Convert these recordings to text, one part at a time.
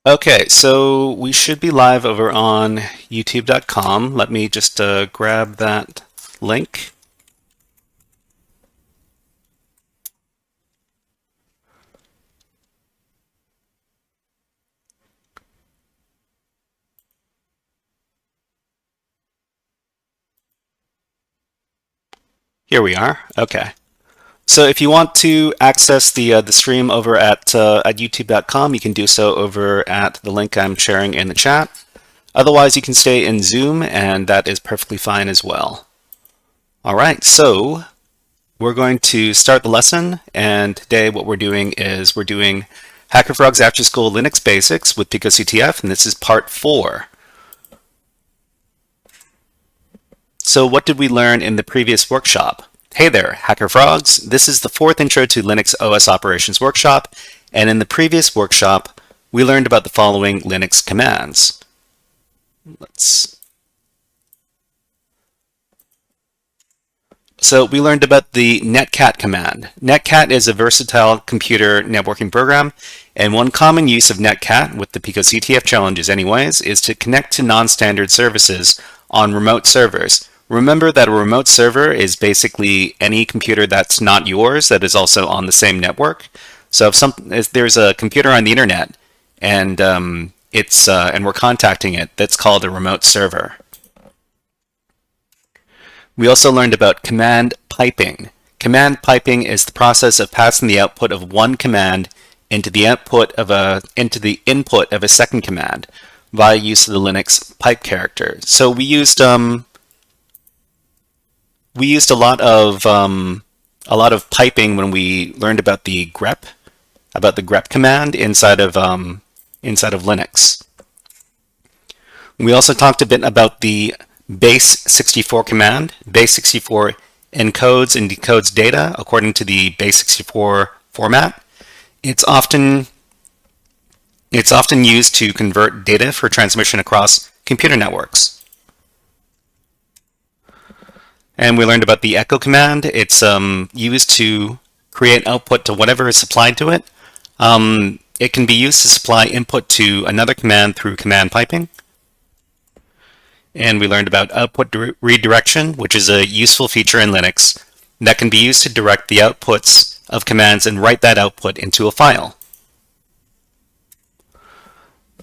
Okay, so we should be live over on youtube.com. Let me just grab that link. Here we are. Okay. So if you want to access the stream over at youtube.com, you can do so over at the link I'm sharing in the chat. Otherwise, you can stay in Zoom, and that is perfectly fine as well. All right, so we're going to start the lesson, and today what we're doing is we're doing Hacker Frog's After School Linux Basics with picoctf, and this is part 4. So what did we learn in the previous workshop? Hey there, Hacker Frogs. This is the 4th Intro to Linux OS Operations workshop, and in the previous workshop, we learned about the following Linux commands. So we learned about the netcat command. Netcat is a versatile computer networking program, and one common use of netcat, with the picoctf challenges anyways, is to connect to non-standard services on remote servers. Remember that a remote server is basically any computer that's not yours that is also on the same network. So if there's a computer on the internet and and we're contacting it, that's called a remote server. We also learned about command piping. Command piping is the process of passing the output of one command into the input of a second command via use of the Linux pipe character. So we used a lot of piping when we learned about the grep command inside of Linux. We also talked a bit about the base64 command. Base64 encodes and decodes data according to the base64 format. It's often used to convert data for transmission across computer networks. And we learned about the echo command. It's used to create output to whatever is supplied to it. It can be used to supply input to another command through command piping. And we learned about output redirection, which is a useful feature in Linux that can be used to direct the outputs of commands and write that output into a file.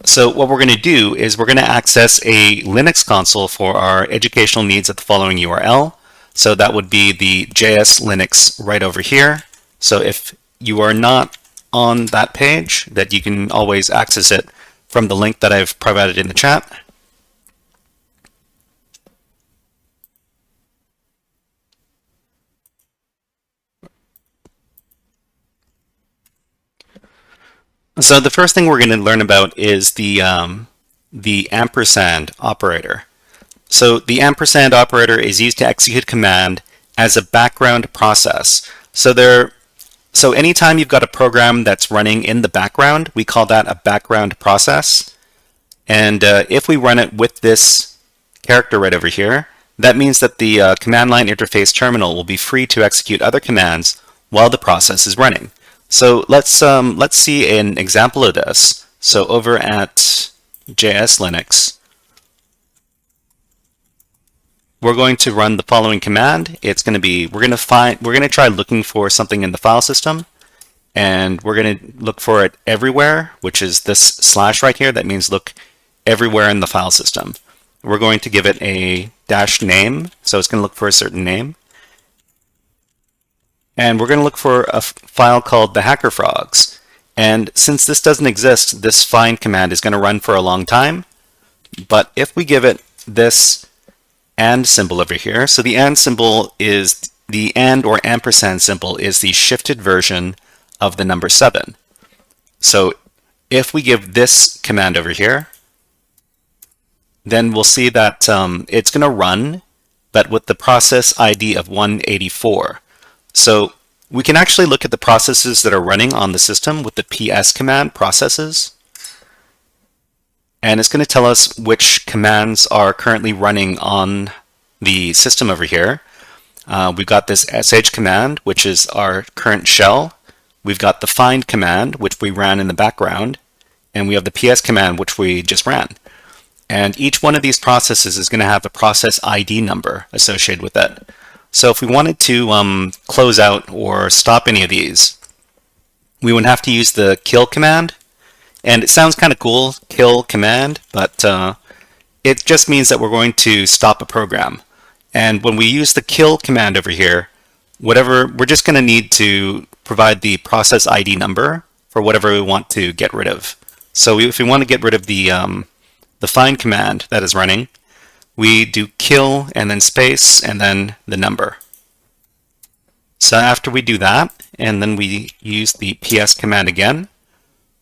So what we're going to do is we're going to access a Linux console for our educational needs at the following URL. So that would be the JS Linux right over here. So if you are not on that page, that you can always access it from the link that I've provided in the chat. So the first thing we're going to learn about is the ampersand operator. So the ampersand operator is used to execute command as a background process. So anytime you've got a program that's running in the background, we call that a background process. And if we run it with this character right over here, that means that the command line interface terminal will be free to execute other commands while the process is running. So let's see an example of this. So over at JS Linux, we're going to run the following command. It's going to be we're going to try looking for something in the file system, and we're going to look for it everywhere, which is this slash right here. That means look everywhere in the file system. We're going to give it a dash name, so it's going to look for a certain name. And we're going to look for a file called the Hacker Frogs. And since this doesn't exist, this find command is going to run for a long time. But if we give it this and symbol over here, so the and symbol is the and or ampersand symbol is the shifted version of the number 7. So if we give this command over here, then we'll see that it's going to run, but with the process ID of 184. So we can actually look at the processes that are running on the system with the ps command, processes. And it's going to tell us which commands are currently running on the system over here. We've got this sh command, which is our current shell. We've got the find command, which we ran in the background. and we have the ps command, which we just ran. And each one of these processes is going to have a process ID number associated with it. So if we wanted to close out or stop any of these, we would have to use the kill command. And it sounds kind of cool, kill command, but it just means that we're going to stop a program. And when we use the kill command over here, we're just going to need to provide the process ID number for whatever we want to get rid of. So if we want to get rid of the find command that is running, we do kill and then space and then the number. So after we do that, and then we use the ps command again,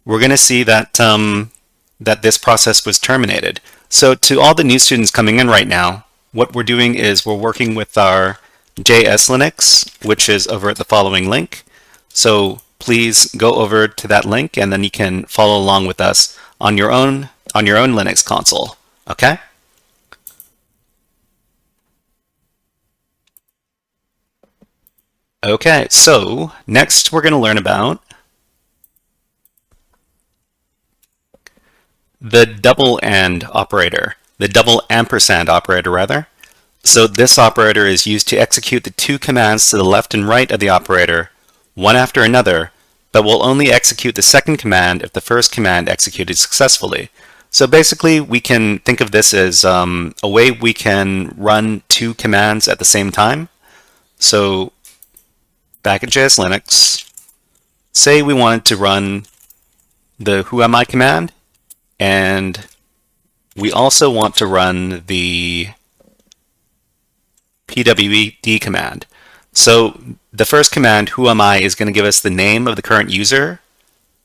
we're going to see that that this process was terminated. So to all the new students coming in right now, what we're doing is we're working with our JS Linux, which is over at the following link. So please go over to that link, and then you can follow along with us on your own Linux console. Okay? Okay, so next we're going to learn about the double and operator, the double ampersand operator rather. So this operator is used to execute the two commands to the left and right of the operator, one after another, but will only execute the second command if the first command executed successfully. So basically we can think of this as a way we can run two commands at the same time. So back at JS Linux, say we wanted to run the whoami command, and we also want to run the pwd command. So the first command, whoami, is going to give us the name of the current user,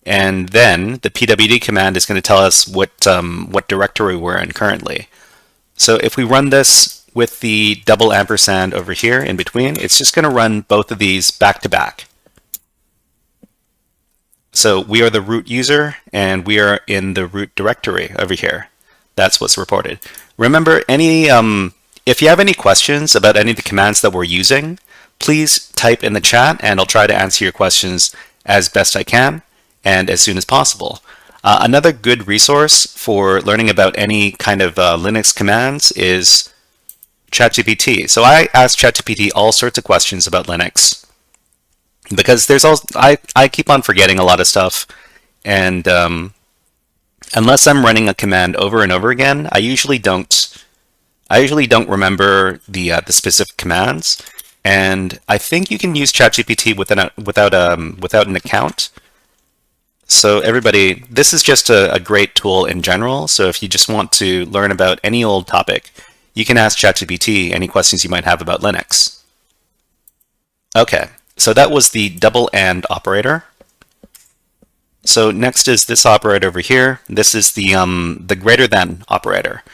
and then the pwd command is going to tell us what directory we're in currently. So if we run this with the double ampersand over here in between, it's just going to run both of these back to back. So we are the root user, and we are in the root directory over here. That's what's reported. Remember, if you have any questions about any of the commands that we're using, please type in the chat, and I'll try to answer your questions as best I can and as soon as possible. Another good resource for learning about any kind of Linux commands is ChatGPT. So I ask ChatGPT all sorts of questions about Linux, because I keep on forgetting a lot of stuff, and unless I'm running a command over and over again, I usually don't remember the specific commands. And I think you can use ChatGPT without an account. So everybody, this is just a great tool in general. So if you just want to learn about any old topic, you can ask ChatGPT any questions you might have about Linux. Okay, so that was the double AND operator. So next is this operator over here. This is the greater than operator.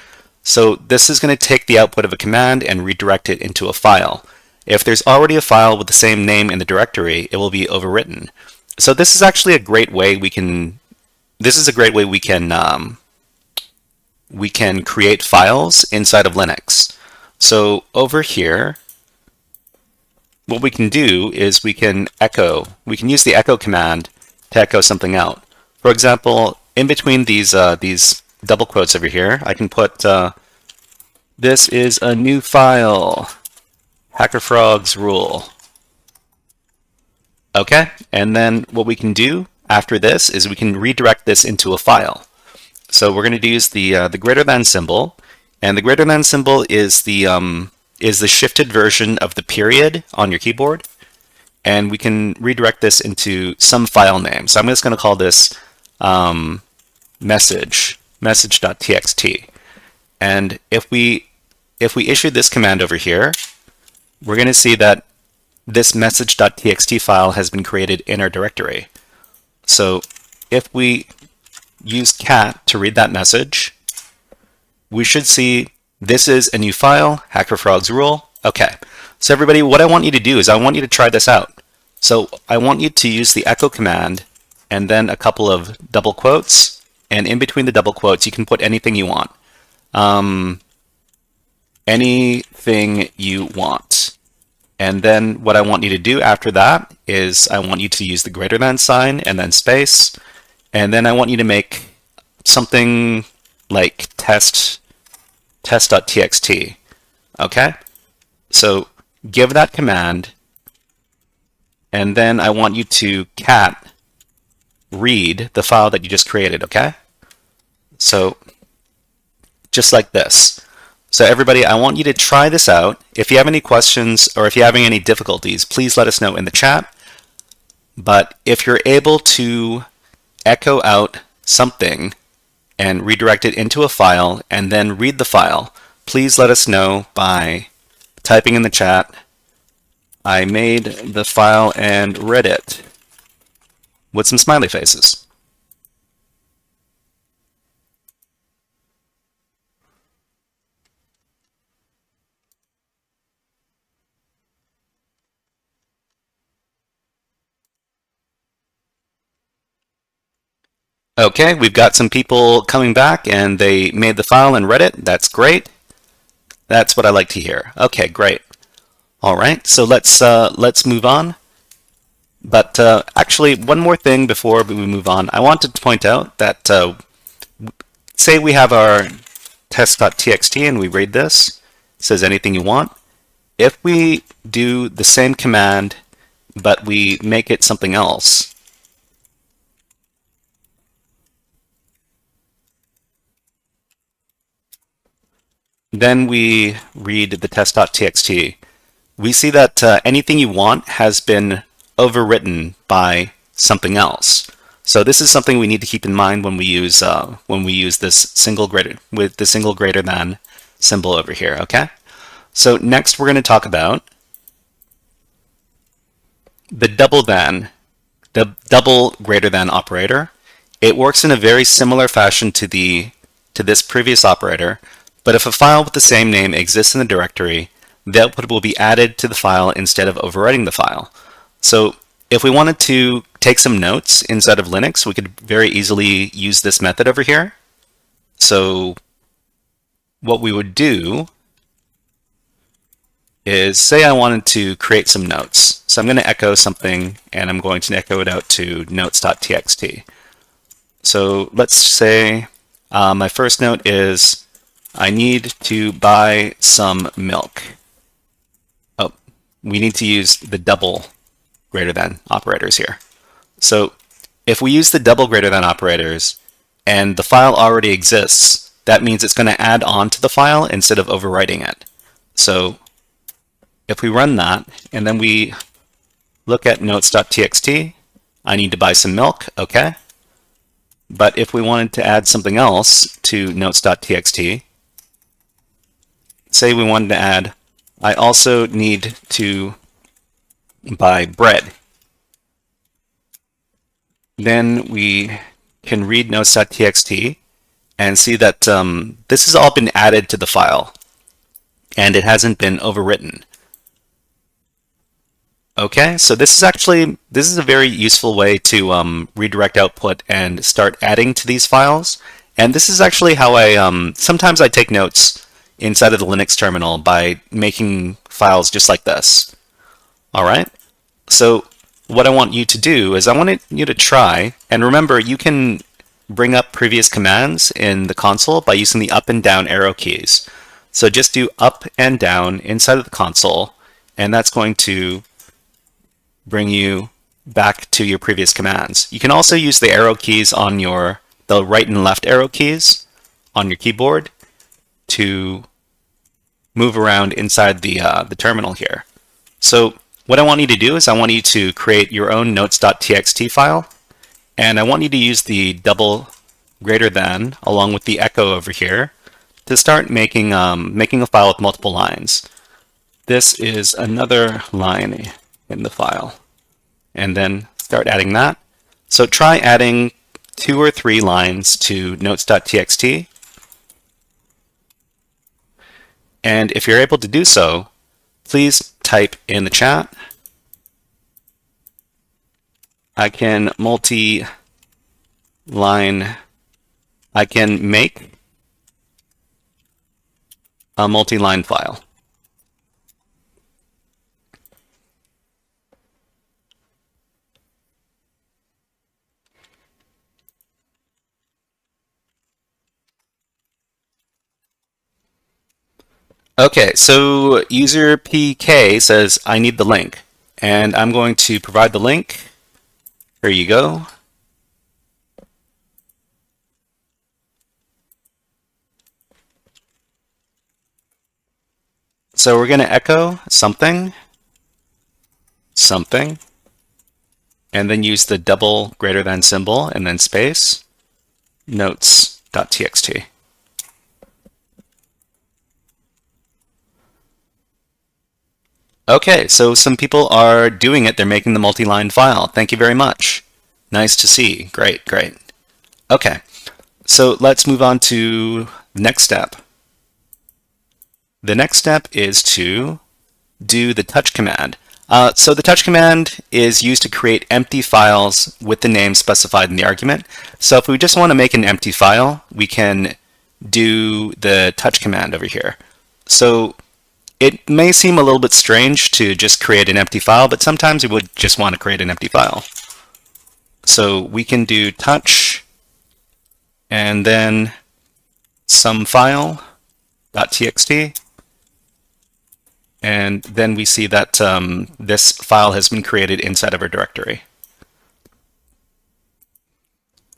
So this is going to take the output of a command and redirect it into a file. If there's already a file with the same name in the directory, it will be overwritten. So this is actually a great way we can create files inside of Linux. So over here, what we can do is we can use the echo command to echo something out. For example, in between these double quotes over here, I can put this is a new file, HackerFrog's rule. Okay, and then what we can do after this is we can redirect this into a file. So we're going to use the greater than symbol, and the greater than symbol is the shifted version of the period on your keyboard, and we can redirect this into some file name. So I'm just going to call this message.txt. And if we issue this command over here, we're going to see that this message.txt file has been created in our directory. So if we use cat to read that message, we should see this is a new file, HackerFrog's rule. Okay, so everybody, what I want you to do is I want you to try this out. So I want you to use the echo command and then a couple of double quotes, and in between the double quotes you can put anything you want. Anything you want. And then what I want you to do after that is I want you to use the greater than sign and then space, and then I want you to make something like test.txt. Okay? So give that command, and then I want you to cat read the file that you just created, okay? So just like this. So everybody, I want you to try this out. If you have any questions or if you're having any difficulties, please let us know in the chat. But if you're able to echo out something and redirect it into a file and then read the file, please let us know by typing in the chat, I made the file and read it, with some smiley faces. Okay, we've got some people coming back and they made the file and read it. That's great. That's what I like to hear. Okay, great. All right, so let's move on. But actually, one more thing before we move on. I wanted to point out that say we have our test.txt and we read this. It says anything you want. If we do the same command, but we make it something else, then we read the test.txt, we see that anything you want has been overwritten by something else. So this is something we need to keep in mind when we use this single greater than symbol over here. Okay. So next we're going to talk about the double greater than operator. It works in a very similar fashion to this previous operator, but if a file with the same name exists in the directory, the output will be added to the file instead of overwriting the file. So if we wanted to take some notes inside of Linux, we could very easily use this method over here. So what we would do is say I wanted to create some notes. So I'm going to echo something and I'm going to echo it out to notes.txt. So let's say my first note is I need to buy some milk. Oh, we need to use the double greater than operators here. So if we use the double greater than operators and the file already exists, that means it's going to add on to the file instead of overwriting it. So if we run that and then we look at notes.txt, I need to buy some milk, okay. But if we wanted to add something else to notes.txt, say we wanted to add, I also need to buy bread. Then we can read notes.txt and see that this has all been added to the file and it hasn't been overwritten. Okay, so this is a very useful way to redirect output and start adding to these files. And this is actually how I sometimes I take notes inside of the Linux terminal by making files just like this. All right. So what I want you to do is I want you to try, and remember you can bring up previous commands in the console by using the up and down arrow keys. So just do up and down inside of the console, and that's going to bring you back to your previous commands. You can also use the arrow keys on the right and left arrow keys on your keyboard to move around inside the terminal here. So what I want you to do is I want you to create your own notes.txt file, and I want you to use the double greater than along with the echo over here to start making a file with multiple lines. This is another line in the file, and then start adding that. So try adding 2 or 3 lines to notes.txt, and if you're able to do so, please type in the chat, I can make a multi-line file. Okay, so user PK says, I need the link. And I'm going to provide the link. Here you go. So we're going to echo something, something, and then use the double greater than symbol and then space, notes.txt. Okay, so some people are doing it. They're making the multi-line file. Thank you very much. Nice to see. Great, great. Okay, so let's move on to the next step. The next step is to do the touch command. So the touch command is used to create empty files with the name specified in the argument. So if we just want to make an empty file, we can do the touch command over here. So it may seem a little bit strange to just create an empty file, but sometimes you would just want to create an empty file. So we can do touch and then some file.txt. And then we see that this file has been created inside of our directory.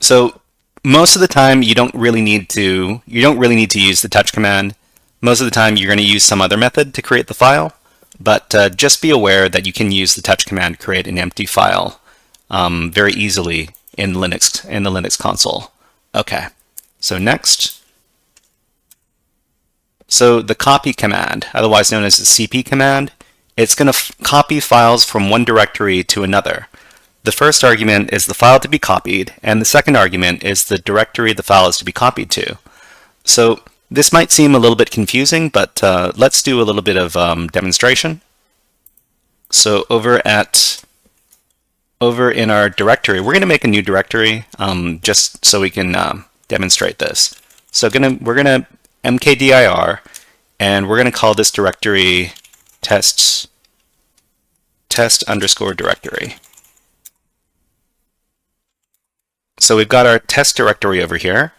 So most of the time you don't really need to use the touch command. Most of the time you're going to use some other method to create the file, but just be aware that you can use the touch command to create an empty file very easily in the Linux console. Okay, so next. So the copy command, otherwise known as the CP command, it's going to copy files from one directory to another. The first argument is the file to be copied, and the second argument is the directory the file is to be copied to. So this might seem a little bit confusing, but let's do a little bit of demonstration. So over in our directory, we're going to make a new directory just so we can demonstrate this. So we're going to mkdir, and we're going to call this directory test underscore directory. So we've got our test directory over here,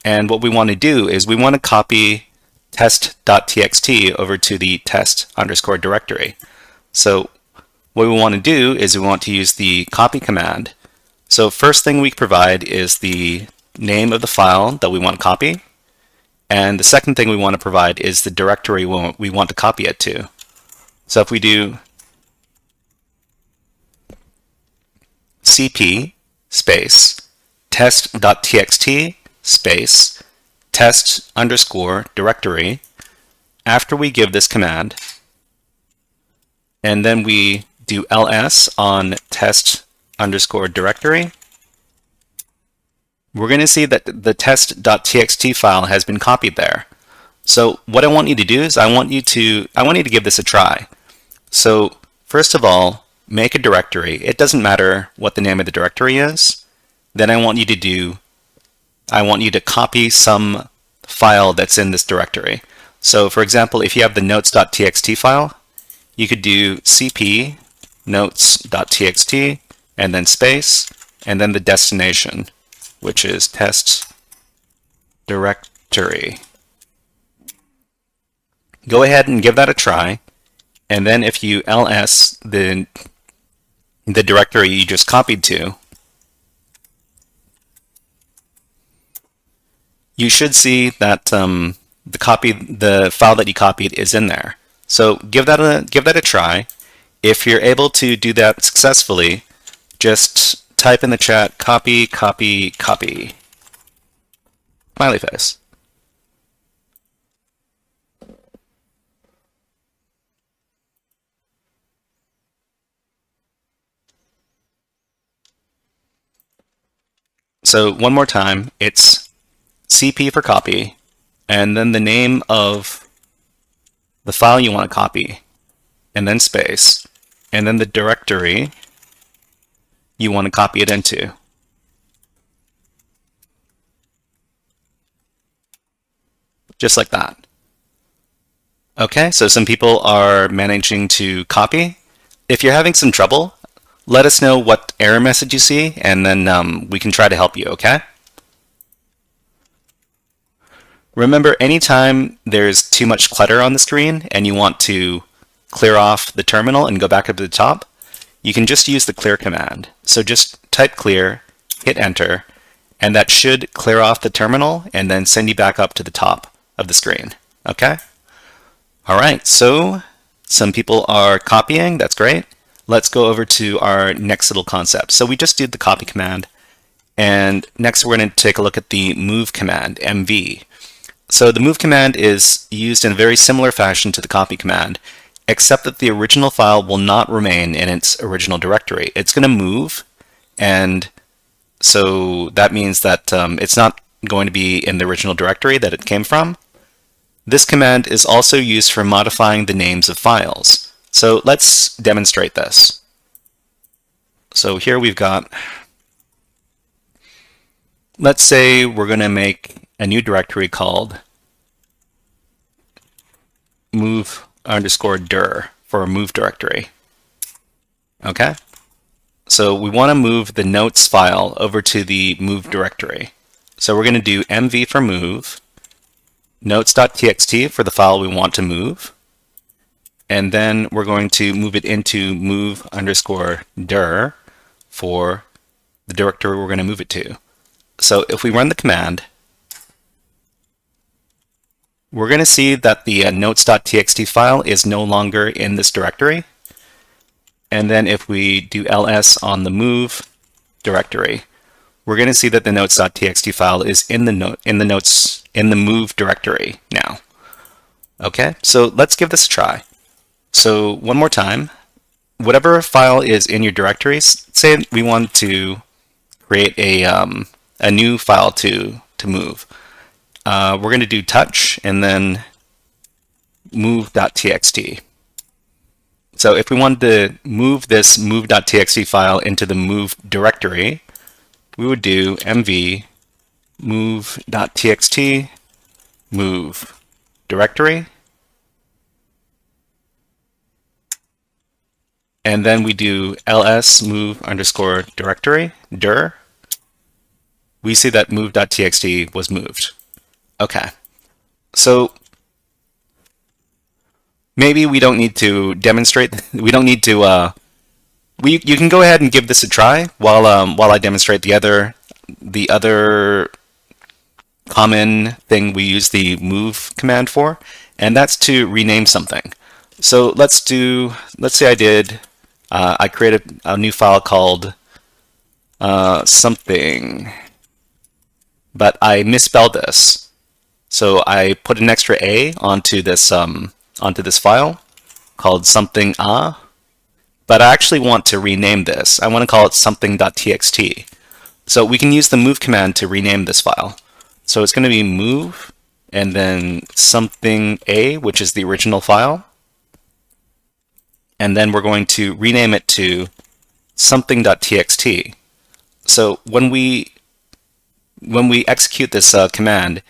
and what we want to do is we want to copy test.txt over to the test underscore directory. So what we want to do is we want to use the copy command. So first thing we provide is the name of the file that we want to copy. And the second thing we want to provide is the directory we want to copy it to. So if we do cp space test.txt space test underscore directory, after we give this command, and then we do ls on test underscore directory, we're going to see that the test.txt file has been copied there. So what I want you to do is I want you to give this a try. So first of all, make a directory. It doesn't matter what the name of the directory is. Then I want you to copy some file that's in this directory. So for example, if you have the notes.txt file, you could do cp notes.txt and then space and then the destination, which is test directory. Go ahead and give that a try, and then if you ls the directory you just copied to, you should see that the file that you copied is in there. So give that a try. If you're able to do that successfully, just type in the chat copy, copy, copy. Smiley face. So one more time, it's CP for copy, and then the name of the file you want to copy, and then space, and then the directory you want to copy it into. Just like that. Okay, so some people are managing to copy. If you're having some trouble, let us know what error message you see, and then we can try to help you, okay? Remember, anytime there's too much clutter on the screen and you want to clear off the terminal and go back up to the top, you can just use the clear command. So just type clear, hit enter, and that should clear off the terminal and then send you back up to the top of the screen. Okay? All right, so some people are copying. That's great. Let's go over to our next little concept. So we just did the copy command, and next we're going to take a look at the move command, mv. So the move command is used in a very similar fashion to the copy command, except that the original file will not remain in its original directory. It's going to move, and so that means that it's not going to be in the original directory that it came from. This command is also used for modifying the names of files. So let's demonstrate this. So here we've got, let's say we're going to make a new directory called move_dir for a move directory. Okay? So we want to move the notes file over to the move directory. So we're going to do mv for move, notes.txt for the file we want to move, and then we're going to move it into move_dir for the directory we're going to move it to. So if we run the command, we're going to see that the notes.txt file is no longer in this directory. And then if we do ls on the move directory, we're going to see that the notes.txt file is in the move directory now. Okay, so let's give this a try. So one more time, whatever file is in your directories, say we want to create a new file to move. We're going to do touch and then move.txt. So if we wanted to move this move.txt file into the move directory, we would do mv move.txt move directory, and then we do ls move_directory dir. We see that move.txt was moved. Okay, so maybe we don't need to demonstrate. We don't need to. You can go ahead and give this a try while I demonstrate the other common thing we use the move command for, and that's to rename something. So let's say I created a new file called something, but I misspelled this. So I put an extra a onto this file called something but I actually want to rename this. I want to call it something.txt. So we can use the move command to rename this file. So it's going to be move and then something a, which is the original file. And then we're going to rename it to something.txt. So when we execute this command,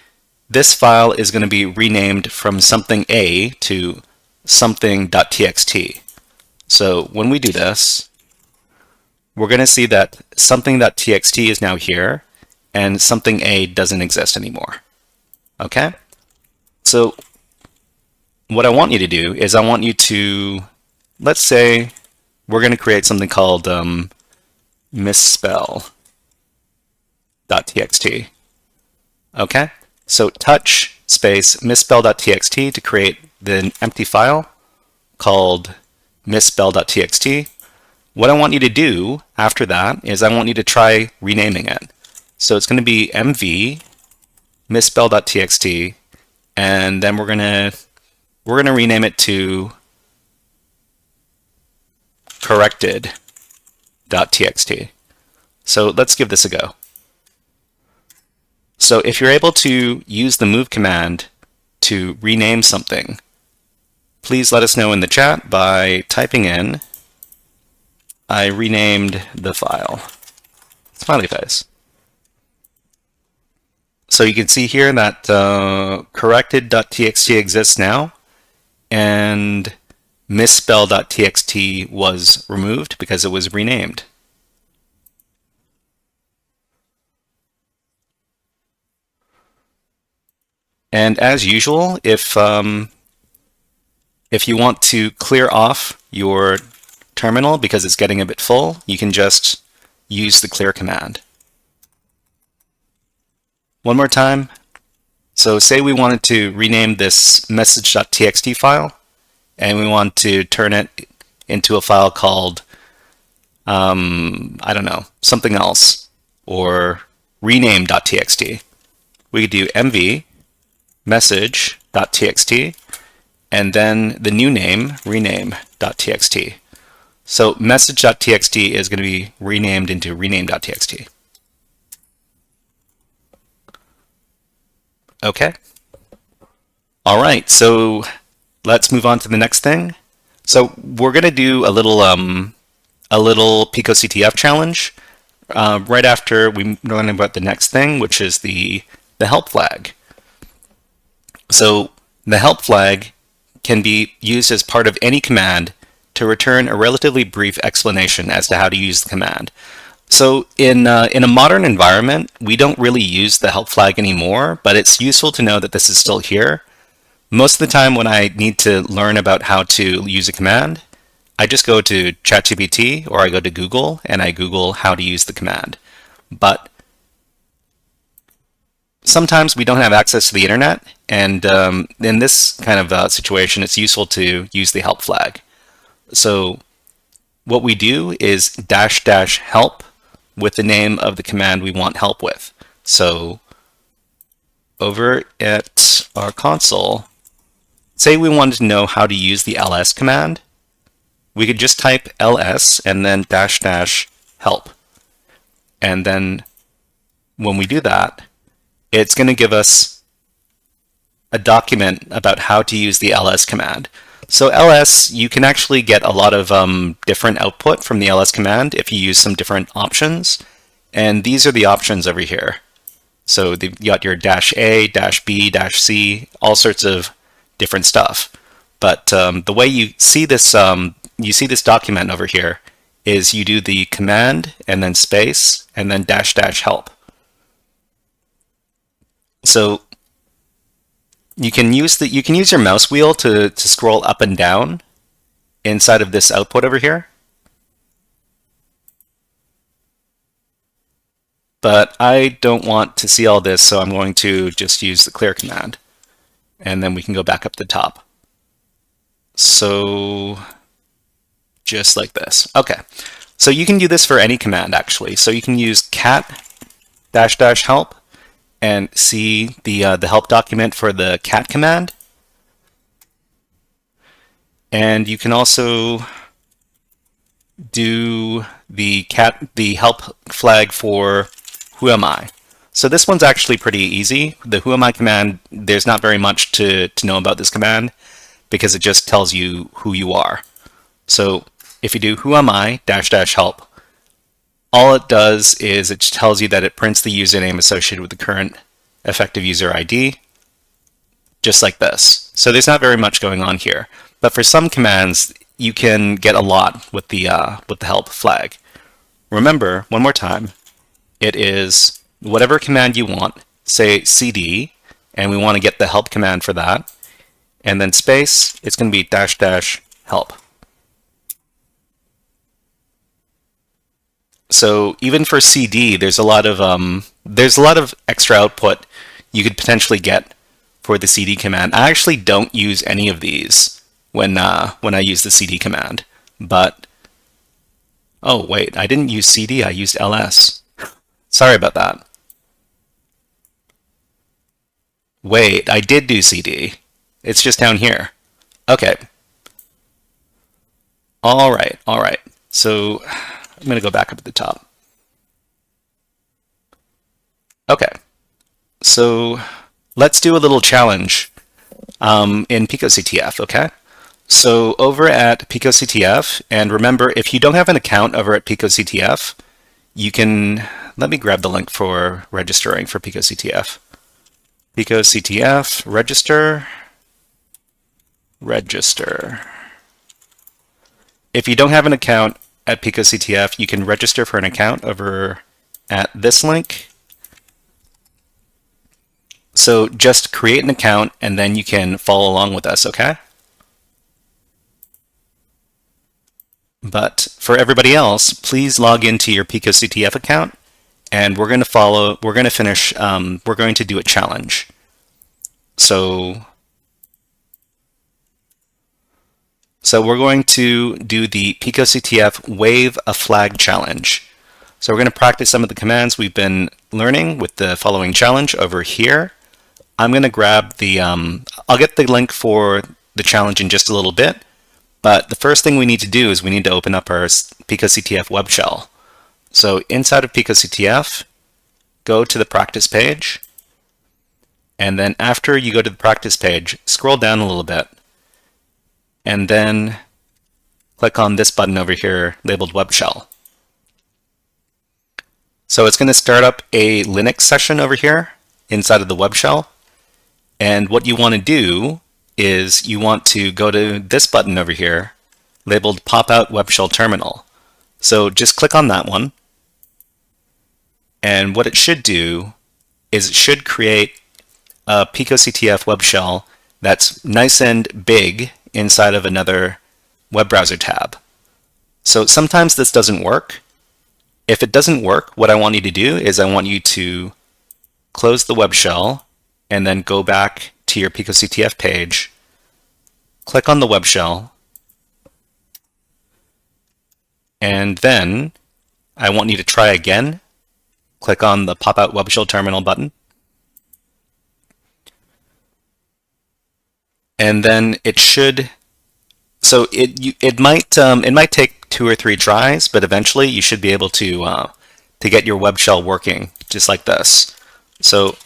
this file is going to be renamed from something a to something.txt. So when we do this, we're going to see that something.txt is now here and something a doesn't exist anymore. Okay? So what I want you to do is I want you to, let's say we're going to create something called misspell.txt. Okay? So touch space misspell.txt to create the empty file called misspell.txt. What I want you to do after that is I want you to try renaming it. So it's going to be mv misspell.txt, and then we're going to rename it to corrected.txt. So let's give this a go. So if you're able to use the move command to rename something, please let us know in the chat by typing in, I renamed the file. Smiley face. So you can see here that corrected.txt exists now, and misspell.txt was removed because it was renamed. And as usual, if you want to clear off your terminal because it's getting a bit full, you can just use the clear command. One more time. So say we wanted to rename this message.txt file, and we want to turn it into a file called, I don't know, something else, or rename.txt. We could do mv message.txt, and then the new name, rename.txt. So message.txt is going to be renamed into rename.txt. Okay. All right, so let's move on to the next thing. So we're going to do a little picoctf challenge right after we learn about the next thing, which is the help flag. So the help flag can be used as part of any command to return a relatively brief explanation as to how to use the command. So in a modern environment, we don't really use the help flag anymore, but it's useful to know that this is still here. Most of the time when I need to learn about how to use a command, I just go to ChatGPT or I go to Google and I Google how to use the command. But sometimes we don't have access to the internet, and in this kind of situation, it's useful to use the help flag. So what we do is -- help with the name of the command we want help with. So over at our console, say we wanted to know how to use the ls command, we could just type ls and then -- help. And then when we do that, it's going to give us a document about how to use the ls command. So ls, you can actually get a lot of different output from the ls command if you use some different options. And these are the options over here. So you got your -a, -b, -c, all sorts of different stuff. But the way you see this document over here is you do the command and then space and then -- help. So you can use your mouse wheel to scroll up and down inside of this output over here. But I don't want to see all this, so I'm going to just use the clear command. And then we can go back up the top. So just like this. Okay. So you can do this for any command actually. So you can use cat -- help and see the help document for the cat command. And you can also do the help flag for who am I. So this one's actually pretty easy. The who am I command, there's not very much to know about this command because it just tells you who you are. So if you do who am I -- help, all it does is it tells you that it prints the username associated with the current effective user ID, just like this. So there's not very much going on here. But for some commands, you can get a lot with the help flag. Remember, one more time, it is whatever command you want, say cd, and we want to get the help command for that, and then space, it's going to be -- help. So even for CD, there's a lot of extra output you could potentially get for the CD command. I actually don't use any of these when I use the CD command. But oh wait, I didn't use CD. I used ls. Sorry about that. Wait, I did do CD. It's just down here. Okay. All right. All right. So I'm going to go back up at the top. Okay, so let's do a little challenge in picoctf, okay? So over at picoctf, and remember, if you don't have an account over at picoctf, you can, let me grab the link for registering for picoctf. Picoctf, register. If you don't have an account at picoctf, you can register for an account over at this link. So just create an account and then you can follow along with us, okay? But for everybody else, please log into your picoctf account and we're going to do a challenge. So we're going to do the picoctf wave a flag challenge. So we're going to practice some of the commands we've been learning with the following challenge over here. I'm going to grab the, I'll get the link for the challenge in just a little bit, but the first thing we need to do is we need to open up our picoctf web shell. So inside of picoctf, go to the practice page, and then after you go to the practice page, scroll down a little bit, and then click on this button over here labeled web shell. So it's going to start up a Linux session over here inside of the web shell. And what you want to do is you want to go to this button over here labeled Pop Out Web Shell Terminal. So just click on that one. And what it should do is it should create a picoctf web shell that's nice and big inside of another web browser tab. So sometimes this doesn't work. If it doesn't work, what I want you to do is I want you to close the web shell and then go back to your picoctf page, click on the web shell, and then I want you to try again. Click on the Pop Out Web Shell Terminal button. And then it should, so it might take 2 or 3 tries, but eventually you should be able to get your web shell working just like this. So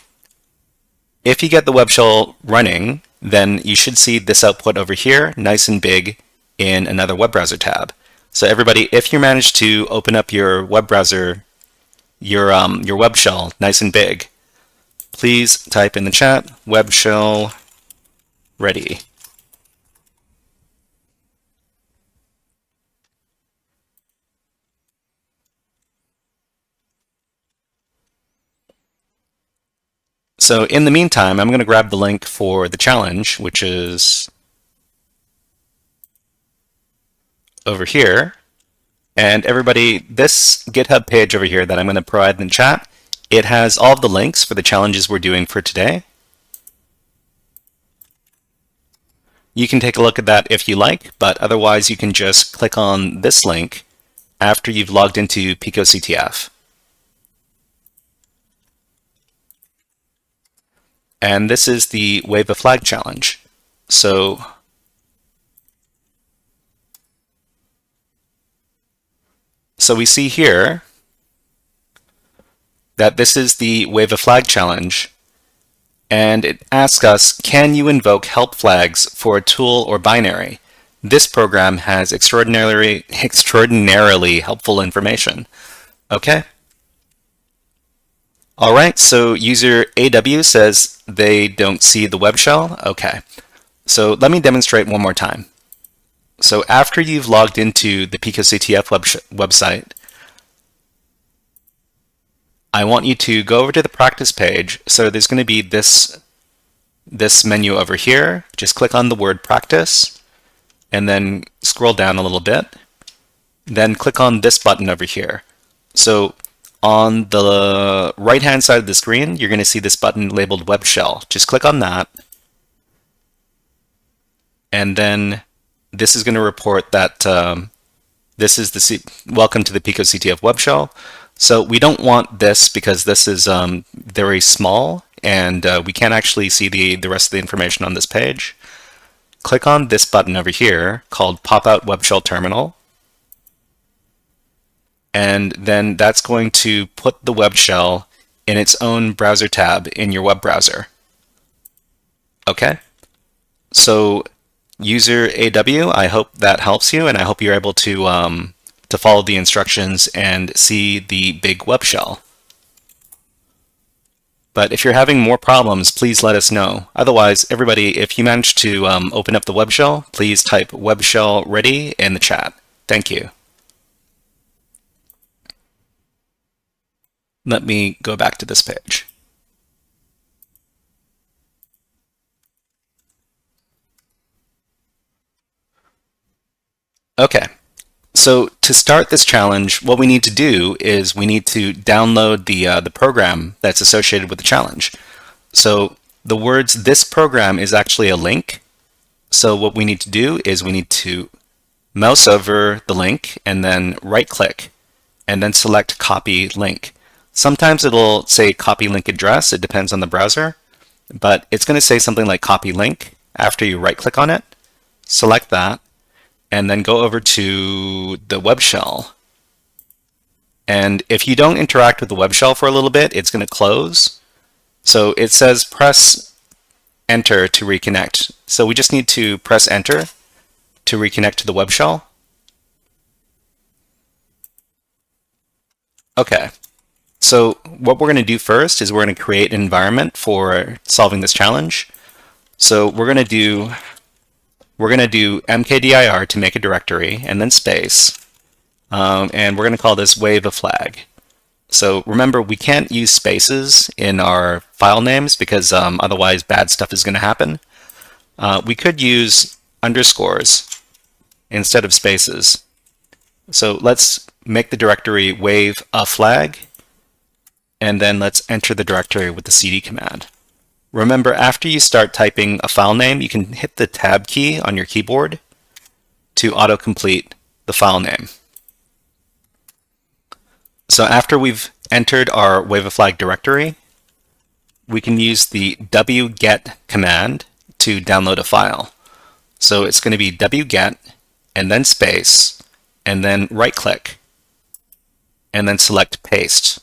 if you get the web shell running, then you should see this output over here, nice and big in another web browser tab. So everybody, if you manage to open up your web browser, your web shell nice and big, please type in the chat, web shell ready. So in the meantime, I'm going to grab the link for the challenge, which is over here. And everybody, this GitHub page over here that I'm going to provide in the chat, it has all of the links for the challenges we're doing for today. You can take a look at that if you like, but otherwise you can just click on this link after you've logged into picoctf. And this is the Wave a Flag challenge. So we see here that this is the Wave a Flag challenge, and it asks us, can you invoke help flags for a tool or binary? This program has extraordinarily helpful information. Okay. All right, so user AW says they don't see the web shell. Okay, so let me demonstrate one more time. So after you've logged into the picoctf website, I want you to go over to the practice page. So there's going to be this menu over here. Just click on the word practice and then scroll down a little bit. Then click on this button over here. So on the right-hand side of the screen, you're going to see this button labeled Web Shell. Just click on that. And then this is going to report that this is the welcome to the picoctf Web Shell. So we don't want this because this is very small and we can't actually see the rest of the information on this page. Click on this button over here called Pop Out Web Shell Terminal. And then that's going to put the web shell in its own browser tab in your web browser. Okay? So user AW, I hope that helps you, and I hope you're able to follow the instructions and see the big web shell. But if you're having more problems, please let us know. Otherwise, everybody, if you manage to open up the web shell, please type web shell ready in the chat. Thank you. Let me go back to this page. Okay, so to start this challenge, what we need to do is we need to download the program that's associated with the challenge. So the words "this program" is actually a link. So what we need to do is we need to mouse over the link and then right click and then select copy link. Sometimes it'll say copy link address, it depends on the browser, but it's going to say something like copy link after you right click on it. Select that and then go over to the web shell. And if you don't interact with the web shell for a little bit, it's going to close. So it says press enter to reconnect. So we just need to press enter to reconnect to the web shell. Okay, so what we're going to do first is we're going to create an environment for solving this challenge. So we're going to do mkdir to make a directory and then space, and we're going to call this wave a flag. So remember, we can't use spaces in our file names because otherwise bad stuff is going to happen. We could use underscores instead of spaces. So let's make the directory wave a flag, and then let's enter the directory with the cd command. Remember, after you start typing a file name, you can hit the tab key on your keyboard to autocomplete the file name. So after we've entered our wave a flag directory, we can use the wget command to download a file. So it's going to be wget and then space and then right click and then select paste.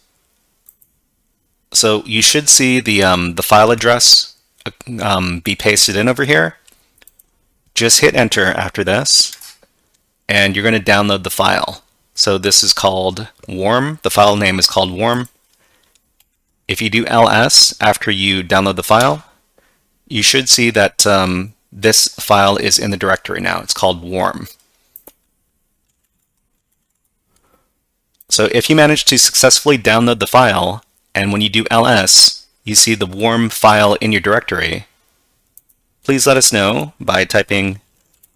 So you should see the file address be pasted in over here. Just hit enter after this and you're going to download the file. So this is called warm. The file name is called warm. If you do ls after you download the file, you should see that this file is in the directory now. It's called warm. So if you manage to successfully download the file, and when you do ls, you see the warm file in your directory, please let us know by typing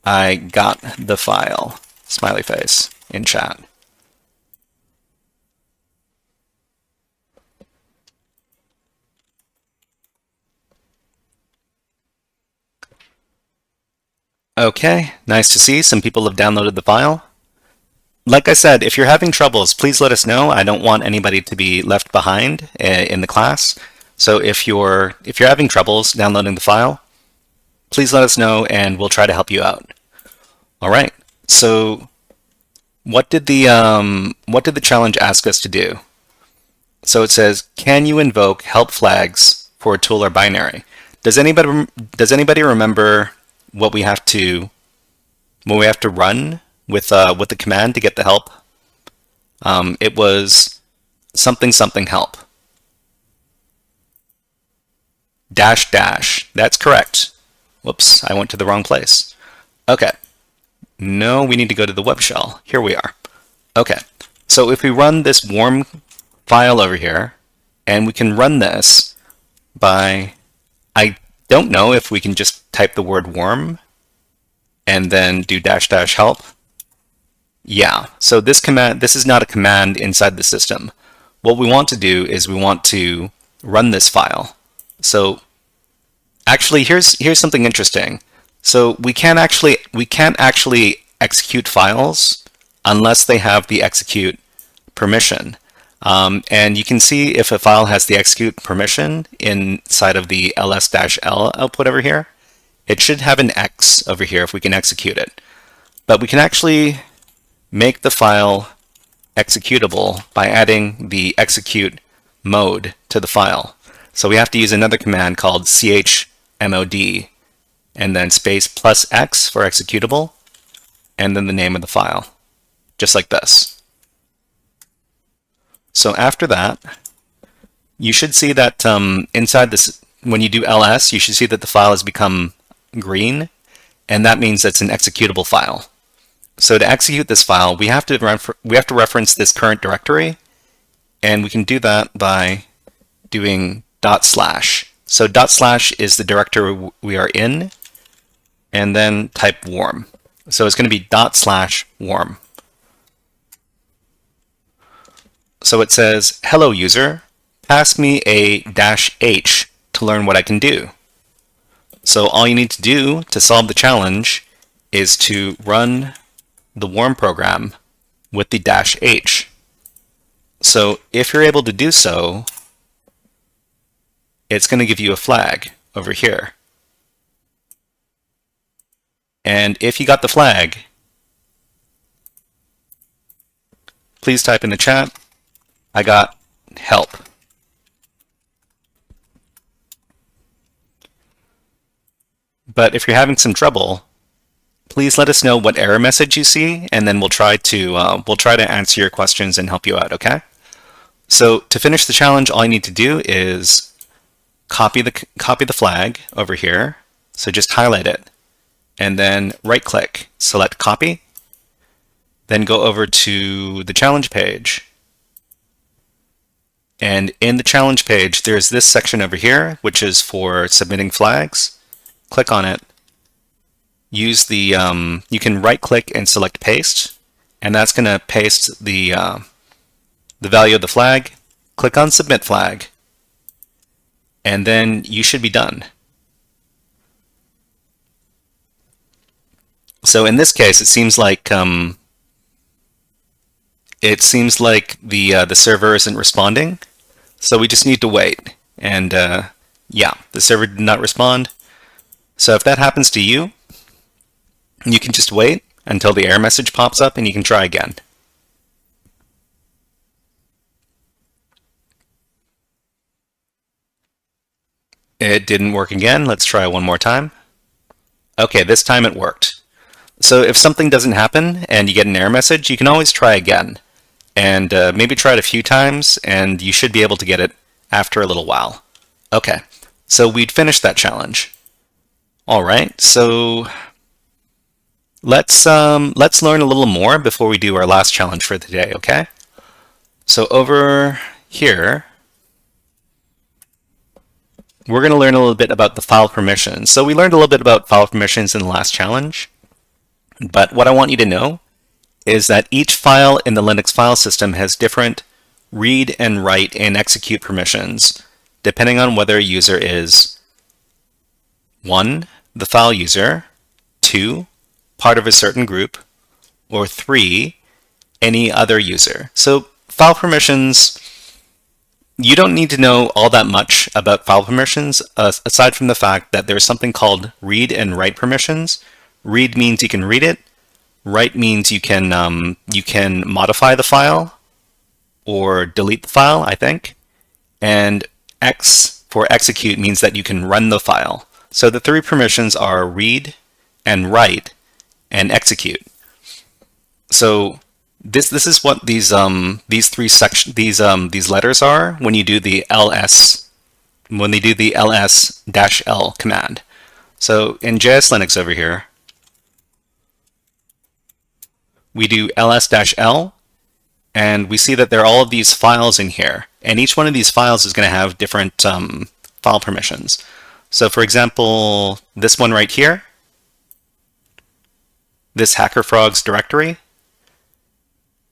"I got the file" smiley face in chat. Okay, nice to see some people have downloaded the file. Like I said, if you're having troubles, please let us know. I don't want anybody to be left behind in the class. So if you're having troubles downloading the file, please let us know and we'll try to help you out. All right. So what did the challenge ask us to do? So it says, can you invoke help flags for a tool or binary? Does anybody remember what we have to run with the command to get the help? It was something help. Dash dash. That's correct. Whoops, I went to the wrong place. Okay. No, we need to go to the web shell. Here we are. Okay. So if we run this warm file over here, and we can run this by, I don't know if we can just type the word warm and then do dash dash help. Yeah, so this is not a command inside the system. What we want to do is we want to run this file. So actually, here's something interesting. So we can't actually execute files unless they have the execute permission. And you can see if a file has the execute permission inside of the ls-l output over here. It should have an X over here if we can execute it. But we can actually make the file executable by adding the execute mode to the file. So we have to use another command called chmod and then space plus X for executable and then the name of the file, just like this. So after that, you should see that inside this, when you do ls, you should see that the file has become green, and that means it's an executable file. So to execute this file, we have to reference this current directory, and we can do that by doing /. So // is the directory we are in, and then type warm. So it's going to be /warm. So it says, hello user, pass me a -h to learn what I can do. So all you need to do to solve the challenge is to run the warm program with the -h. So if you're able to do so, it's going to give you a flag over here. And if you got the flag, please type in the chat, I got help. But if you're having some trouble, please let us know what error message you see, and then we'll try to answer your questions and help you out, okay? So to finish the challenge, all you need to do is copy the flag over here. So just highlight it, and then right-click, select copy, then go over to the challenge page. And in the challenge page, there's this section over here, which is for submitting flags. Click on it. Use the, you can right-click and select paste, and that's going to paste the value of the flag. Click on submit flag, and then you should be done. So in this case, it seems like the server isn't responding. So we just need to wait. And yeah, the server did not respond. So if that happens to you, you can just wait until the error message pops up and you can try again. It didn't work again. Let's try one more time. Okay, this time it worked. So if something doesn't happen and you get an error message, you can always try again. And maybe try it a few times, and you should be able to get it after a little while. Okay, so we'd finished that challenge. All right, so let's learn a little more before we do our last challenge for the day, okay? So over here, we're going to learn a little bit about the file permissions. So we learned a little bit about file permissions in the last challenge, but what I want you to know is that each file in the Linux file system has different read and write and execute permissions, depending on whether a user is 1, the file user, 2, part of a certain group, or 3, any other user. So file permissions, you don't need to know all that much about file permissions, aside from the fact that there's something called read and write permissions. Read means you can read it. Write means you can modify the file or delete the file, I think. And X for execute means that you can run the file. So the three permissions are read and write and execute. So this is what these letters are when you do the ls-l command. So in JS Linux over here, we do ls-l, and we see that there are all of these files in here, and each one of these files is going to have different file permissions. So for example, this one right here, this HackerFrogs directory,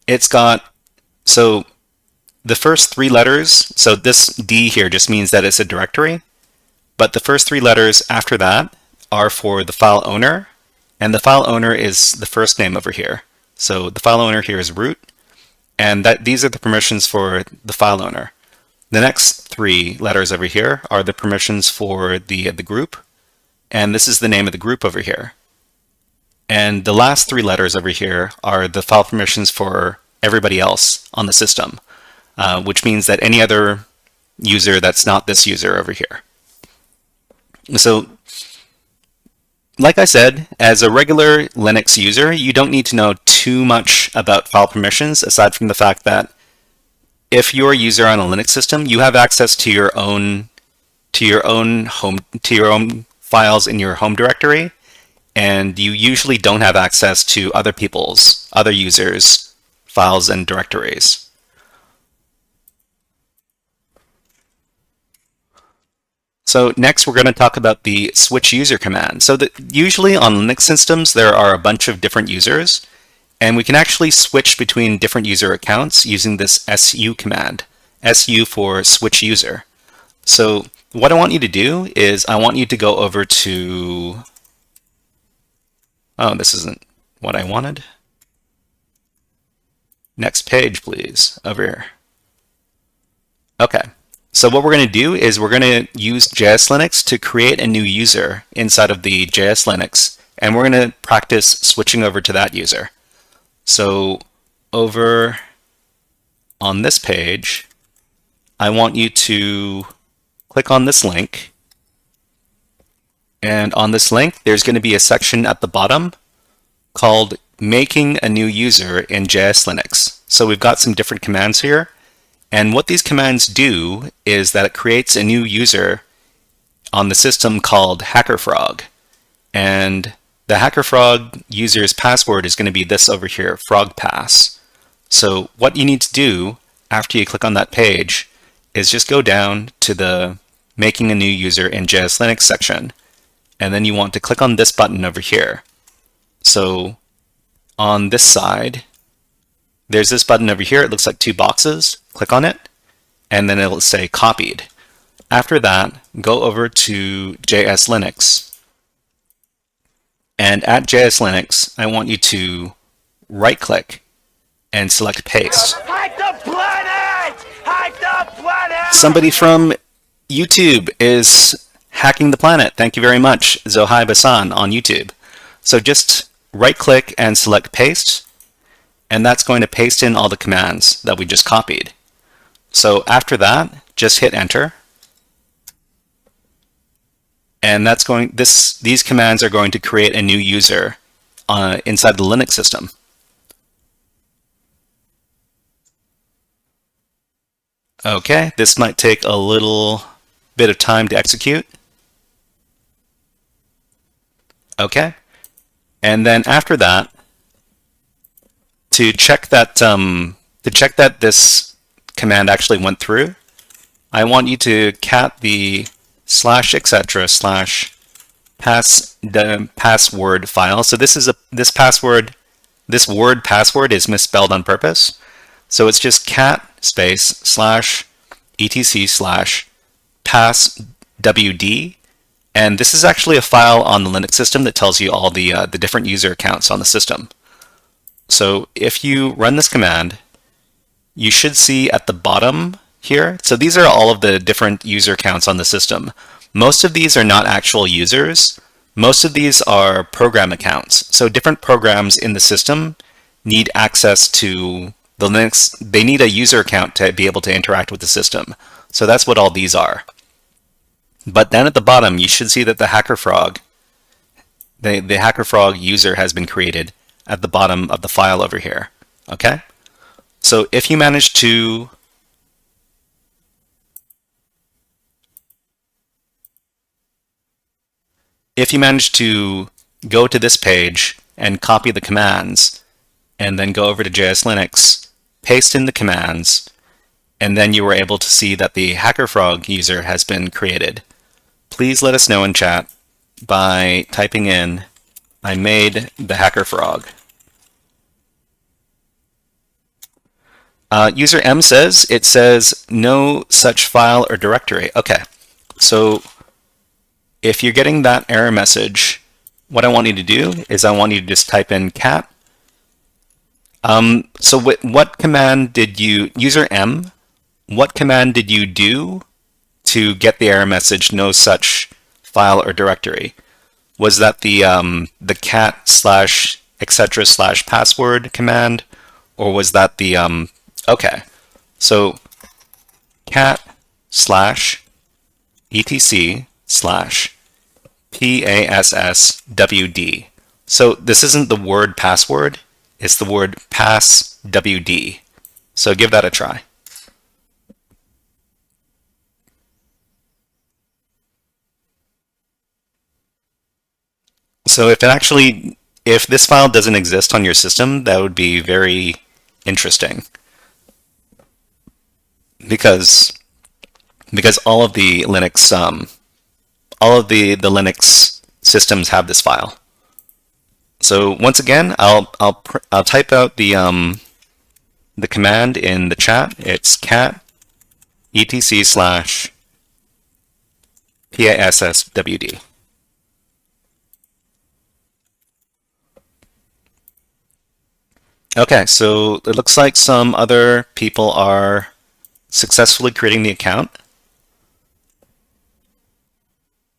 it's got, so the first three letters, so this D here just means that it's a directory, but the first three letters after that are for the file owner, and the file owner is the first name over here. So the file owner here is root, and these are the permissions for the file owner. The next three letters over here are the permissions for the group, and this is the name of the group over here. And the last three letters over here are the file permissions for everybody else on the system, which means that any other user that's not this user over here. So, like I said, as a regular Linux user, you don't need to know too much about file permissions, aside from the fact that if you're a user on a Linux system, you have access to your own files in your home directory, and you usually don't have access to other users' files and directories. So next we're going to talk about the switch user command. So usually on Linux systems there are a bunch of different users, and we can actually switch between different user accounts using this su command. Su for switch user. So what I want you to do is I want you to go over to, oh, this isn't what I wanted. Next page, please, over here. Okay, so what we're going to do is we're going to use JS Linux to create a new user inside of the JS Linux, and we're going to practice switching over to that user. So over on this page, I want you to click on this link, and on this link there's going to be a section at the bottom called Making a New User in JS Linux. So we've got some different commands here, and what these commands do is that it creates a new user on the system called HackerFrog, and the HackerFrog user's password is going to be this over here, frogpass. So what you need to do after you click on that page is just go down to the Making a New User in JS Linux section, and then you want to click on this button over here. So on this side, there's this button over here. It looks like two boxes. Click on it, and then it'll say copied. After that, go over to JS Linux. And at JS Linux, I want you to right-click and select paste. Hack the planet! Hack the planet! Somebody from YouTube is hacking the planet. Thank you very much, Zohai Basan on YouTube. So just right-click and select paste, and that's going to paste in all the commands that we just copied. So after that, just hit enter. And that's going, these commands are going to create a new user inside the Linux system. Okay, this might take a little bit of time to execute. Okay, and then after that, to check that this command actually went through, I want you to cat the /etc/ password file. So this word password is misspelled on purpose. So it's just cat space /etc/passwd, and this is actually a file on the Linux system that tells you all the different user accounts on the system. So if you run this command, you should see at the bottom here, so these are all of the different user accounts on the system. Most of these are not actual users. Most of these are program accounts. So different programs in the system need access to the Linux. They need a user account to be able to interact with the system. So that's what all these are. But then at the bottom, you should see that the HackerFrog, the HackerFrog user has been created at the bottom of the file over here. Okay? So if you manage to go to this page and copy the commands, and then go over to JS Linux, paste in the commands, and then you were able to see that the HackerFrog user has been created, please let us know in chat by typing in, I made the HackerFrog. User M says, it says no such file or directory. Okay, so if you're getting that error message, what I want you to do is I want you to just type in cat. So what command did you, user M, what command did you do to get the error message no such file or directory? Was that the cat /etc/ password command, or was that the, okay, so cat /etc/ passwd. So this isn't the word password, it's the word passwd. So give that a try. So if this file doesn't exist on your system, that would be very interesting. Because all of the Linux all of the Linux systems have this file. So once again, I'll type out the command in the chat. It's cat etc/passwd. Okay, so it looks like some other people are successfully creating the account.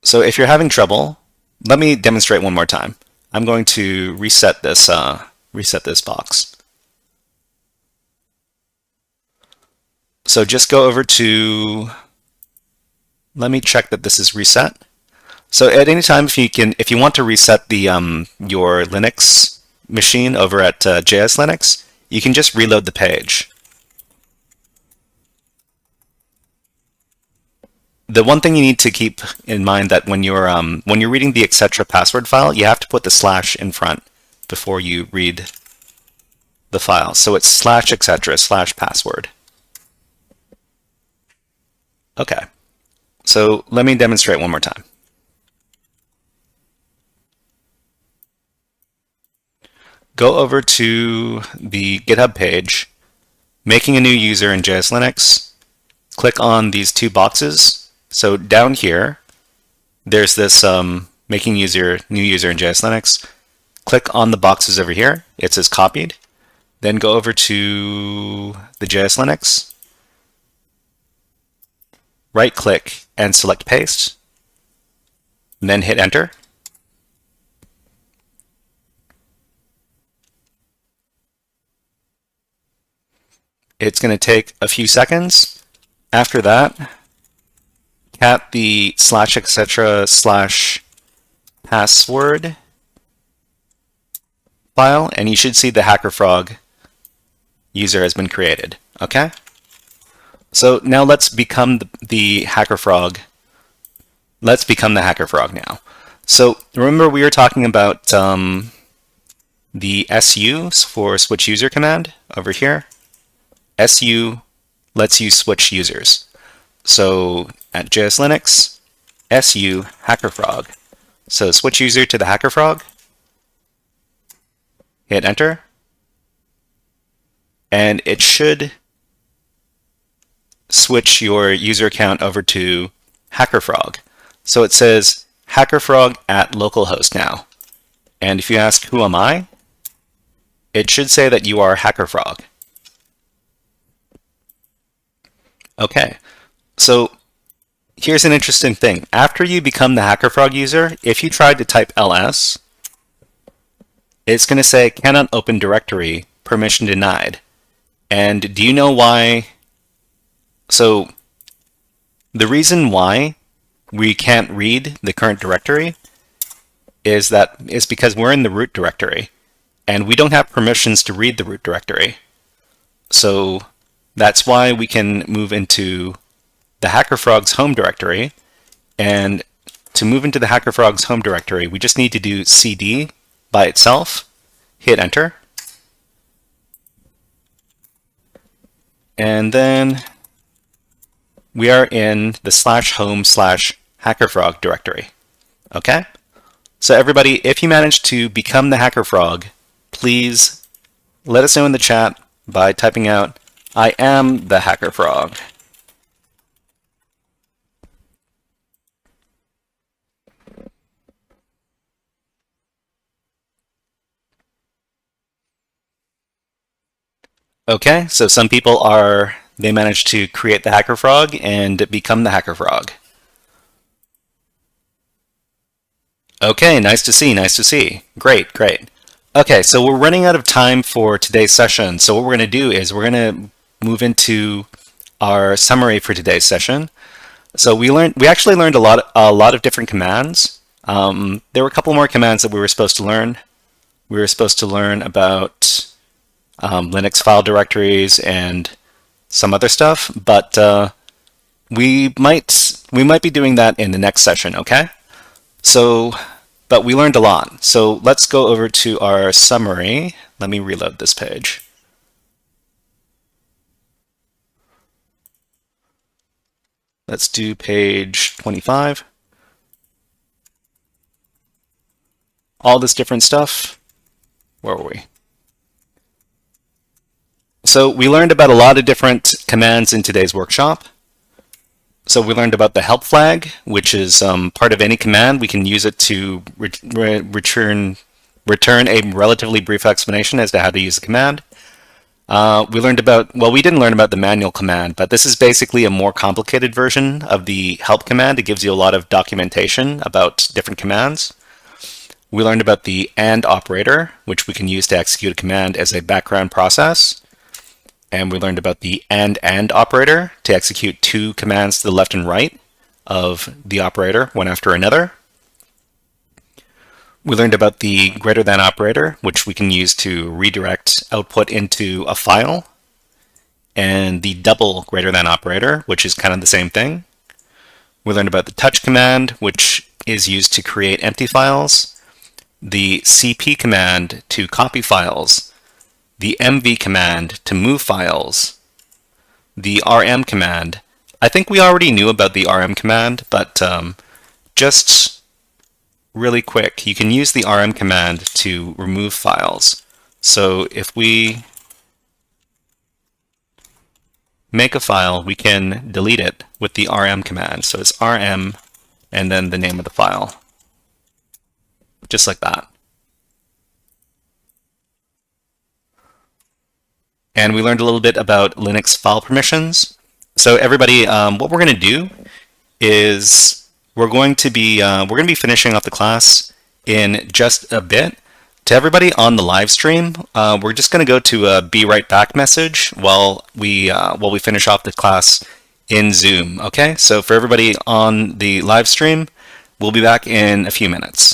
So if you're having trouble, let me demonstrate one more time. I'm going to reset this box. So just go over to, let me check that this is reset. So at any time, if you want to reset the your Linux machine over at JS Linux, you can just reload the page. The one thing you need to keep in mind that when you're reading the etc password file, you have to put the slash in front before you read the file. So it's slash etc slash password. Okay. So let me demonstrate one more time. Go over to the GitHub page, making a new user in JS Linux. Click on these two boxes. So down here, there's this making new user in JS Linux. Click on the boxes over here. It says copied. Then go over to the JS Linux. Right click and select paste. And then hit enter. It's going to take a few seconds. After that, cat the slash etc slash password file, and you should see the HackerFrog user has been created. Okay? So now let's become the HackerFrog. Let's become the HackerFrog now. So remember we were talking about the SU for switch user command over here. SU lets you switch users. So at JS Linux, SU HackerFrog. So switch user to the HackerFrog. Hit enter. And it should switch your user account over to HackerFrog. So it says HackerFrog at localhost now. And if you ask, who am I? It should say that you are HackerFrog. Okay, so here's an interesting thing. After you become the HackerFrog user, if you tried to type ls, it's going to say cannot open directory, permission denied. And do you know why? So the reason why we can't read the current directory is because we're in the root directory and we don't have permissions to read the root directory. So that's why we can move into the HackerFrog's home directory. And to move into the HackerFrog's home directory, we just need to do cd by itself, hit enter, and then we are in the /home/HackerFrog directory. Okay? So everybody, if you manage to become the HackerFrog, please let us know in the chat by typing out, I am the HackerFrog. Okay, so some people they managed to create the HackerFrog and become the HackerFrog. Okay, nice to see, nice to see. Great, great. Okay, so we're running out of time for today's session. So what we're going to do is we're going to move into our summary for today's session. So we actually learned a lot of different commands. There were a couple more commands that we were supposed to learn. We were supposed to learn about Linux file directories and some other stuff, but we might be doing that in the next session. Okay. So, but we learned a lot. So let's go over to our summary. Let me reload this page. Let's do page 25. all this different stuff. Where were we? So we learned about a lot of different commands in today's workshop. So we learned about the help flag, which is part of any command. We can use it to return a relatively brief explanation as to how to use the command. We learned about, well, we didn't learn about the manual command, but this is basically a more complicated version of the help command. It gives you a lot of documentation about different commands. We learned about the AND operator, which we can use to execute a command as a background process. And we learned about the AND operator to execute two commands to the left and right of the operator, one after another. We learned about the greater than operator, which we can use to redirect output into a file, and the double greater than operator, which is kind of the same thing. We learned about the touch command, which is used to create empty files, the CP command to copy files, the MV command to move files, the RM command. I think we already knew about the RM command, but just really quick, you can use the RM command to remove files. So if we make a file, we can delete it with the RM command. So it's RM and then the name of the file. Just like that. And we learned a little bit about Linux file permissions. So everybody, what we're going to do is we're going to be finishing off the class in just a bit. To everybody on the live stream, we're just going to go to a "be right back" message while we finish off the class in Zoom. Okay, so for everybody on the live stream, we'll be back in a few minutes.